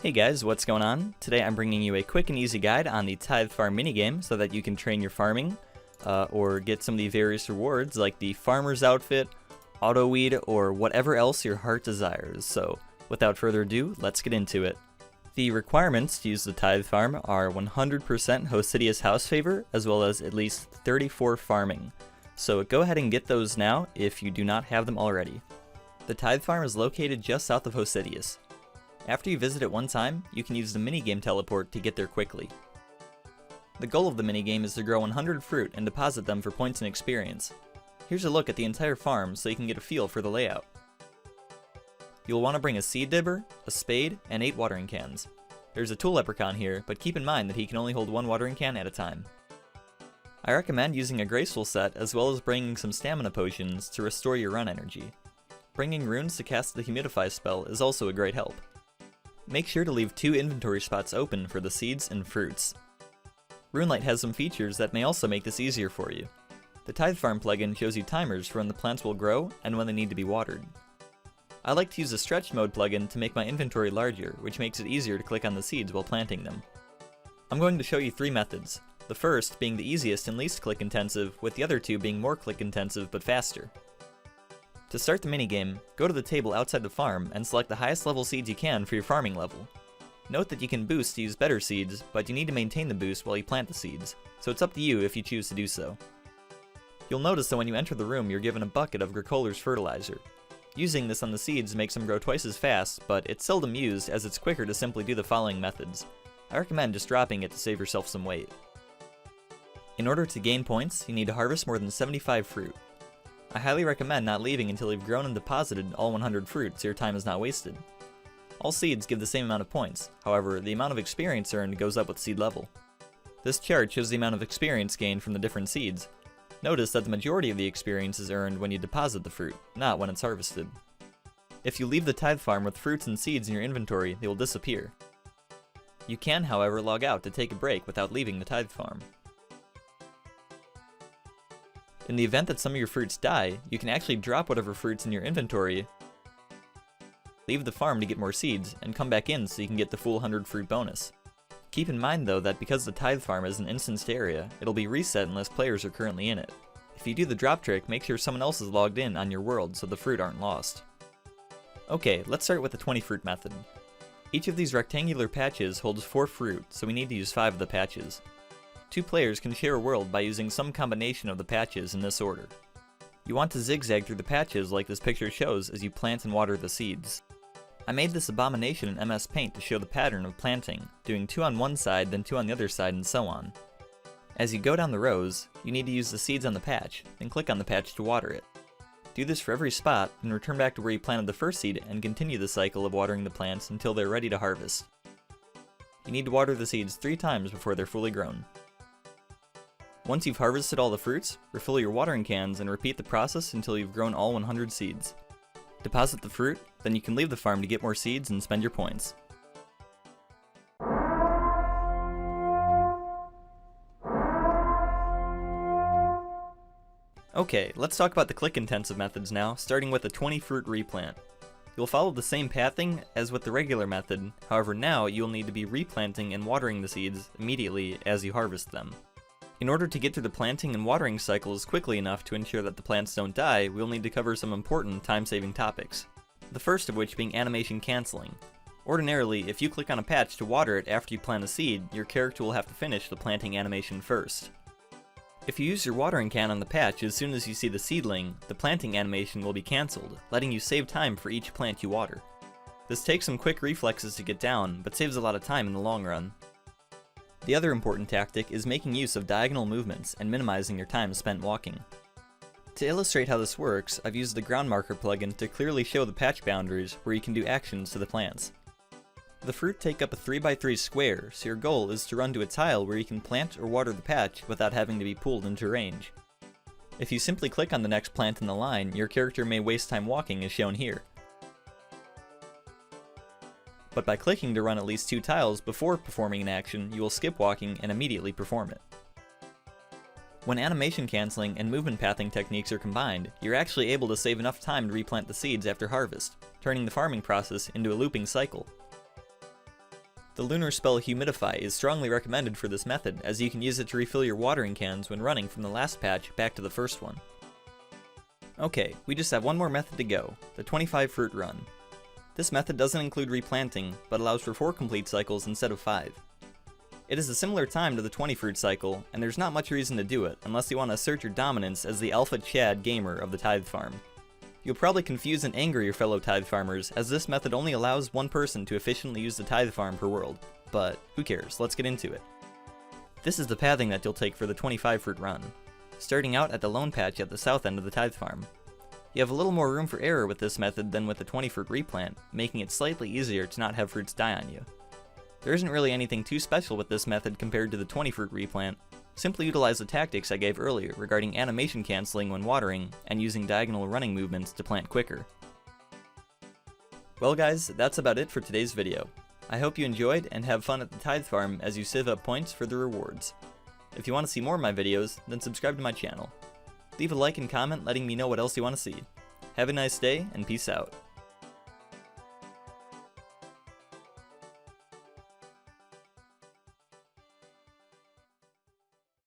Hey guys, what's going on? Today I'm bringing you a quick and easy guide on the Tithe Farm minigame so that you can train your farming or get some of the various rewards like the farmer's outfit, auto weed, or whatever else your heart desires. So without further ado, let's get into it. The requirements to use the Tithe Farm are 100% Hosidius house favor as well as at least 34 farming. So go ahead and get those now if you do not have them already. The Tithe Farm is located just south of Hosidius. After you visit it one time, you can use the minigame teleport to get there quickly. The goal of the minigame is to grow 100 fruit and deposit them for points and experience. Here's a look at the entire farm so you can get a feel for the layout. You'll want to bring a seed dibber, a spade, and 8 watering cans. There's a tool leprechaun here, but keep in mind that he can only hold 1 watering can at a time. I recommend using a graceful set as well as bringing some stamina potions to restore your run energy. Bringing runes to cast the humidify spell is also a great help. Make sure to leave 2 inventory spots open for the seeds and fruits. Runelite has some features that may also make this easier for you. The Tithe Farm plugin shows you timers for when the plants will grow and when they need to be watered. I like to use the stretch mode plugin to make my inventory larger, which makes it easier to click on the seeds while planting them. I'm going to show you 3 methods, the first being the easiest and least click intensive, with the other 2 being more click intensive but faster. To start the minigame, go to the table outside the farm and select the highest level seeds you can for your farming level. Note that you can boost to use better seeds, but you need to maintain the boost while you plant the seeds, so it's up to you if you choose to do so. You'll notice that when you enter the room you're given a bucket of Gricoler's fertilizer. Using this on the seeds makes them grow twice as fast, but it's seldom used as it's quicker to simply do the following methods. I recommend just dropping it to save yourself some weight. In order to gain points, you need to harvest more than 75 fruit. I highly recommend not leaving until you've grown and deposited all 100 fruit so your time is not wasted. All seeds give the same amount of points, however, the amount of experience earned goes up with seed level. This chart shows the amount of experience gained from the different seeds. Notice that the majority of the experience is earned when you deposit the fruit, not when it's harvested. If you leave the Tithe Farm with fruits and seeds in your inventory, they will disappear. You can, however, log out to take a break without leaving the Tithe Farm. In the event that some of your fruits die, you can actually drop whatever fruits in your inventory, leave the farm to get more seeds, and come back in so you can get the full 100 fruit bonus. Keep in mind though that because the Tithe Farm is an instanced area, it'll be reset unless players are currently in it. If you do the drop trick, make sure someone else is logged in on your world so the fruit aren't lost. Okay, let's start with the 20 fruit method. Each of these rectangular patches holds 4 fruit, so we need to use 5 of the patches. 2 players can share a world by using some combination of the patches in this order. You want to zigzag through the patches like this picture shows as you plant and water the seeds. I made this abomination in MS Paint to show the pattern of planting, doing 2 on one side, then 2 on the other side, and so on. As you go down the rows, you need to use the seeds on the patch, then click on the patch to water it. Do this for every spot, then return back to where you planted the first seed and continue the cycle of watering the plants until they're ready to harvest. You need to water the seeds 3 times before they're fully grown. Once you've harvested all the fruits, refill your watering cans and repeat the process until you've grown all 100 seeds. Deposit the fruit, then you can leave the farm to get more seeds and spend your points. Okay, let's talk about the click-intensive methods now, starting with the 20 fruit replant. You'll follow the same pathing as with the regular method, however now you'll need to be replanting and watering the seeds immediately as you harvest them. In order to get through the planting and watering cycles quickly enough to ensure that the plants don't die, we'll need to cover some important time-saving topics. The first of which being animation canceling. Ordinarily, if you click on a patch to water it after you plant a seed, your character will have to finish the planting animation first. If you use your watering can on the patch as soon as you see the seedling, the planting animation will be cancelled, letting you save time for each plant you water. This takes some quick reflexes to get down, but saves a lot of time in the long run. The other important tactic is making use of diagonal movements and minimizing your time spent walking. To illustrate how this works, I've used the ground marker plugin to clearly show the patch boundaries where you can do actions to the plants. The fruit take up a 3x3 square, so your goal is to run to a tile where you can plant or water the patch without having to be pulled into range. If you simply click on the next plant in the line, your character may waste time walking as shown here. But by clicking to run at least 2 tiles before performing an action, you will skip walking and immediately perform it. When animation canceling and movement pathing techniques are combined, you're actually able to save enough time to replant the seeds after harvest, turning the farming process into a looping cycle. The lunar spell Humidify is strongly recommended for this method, as you can use it to refill your watering cans when running from the last patch back to the first one. Okay, we just have one more method to go, the 25 fruit run. This method doesn't include replanting, but allows for 4 complete cycles instead of 5. It is a similar time to the 20 fruit cycle, and there's not much reason to do it unless you want to assert your dominance as the alpha Chad gamer of the Tithe farm. You'll probably confuse and anger your fellow Tithe farmers, as this method only allows one person to efficiently use the Tithe farm per world, but who cares, let's get into it. This is the pathing that you'll take for the 25 fruit run, starting out at the lone patch at the south end of the Tithe farm. You have a little more room for error with this method than with the 20 fruit replant, making it slightly easier to not have fruits die on you. There isn't really anything too special with this method compared to the 20 fruit replant. Simply utilize the tactics I gave earlier regarding animation cancelling when watering and using diagonal running movements to plant quicker. Well guys, that's about it for today's video. I hope you enjoyed and have fun at the Tithe farm as you sieve up points for the rewards. If you want to see more of my videos, then subscribe to my channel. Leave a like and comment letting me know what else you want to see. Have a nice day and peace out.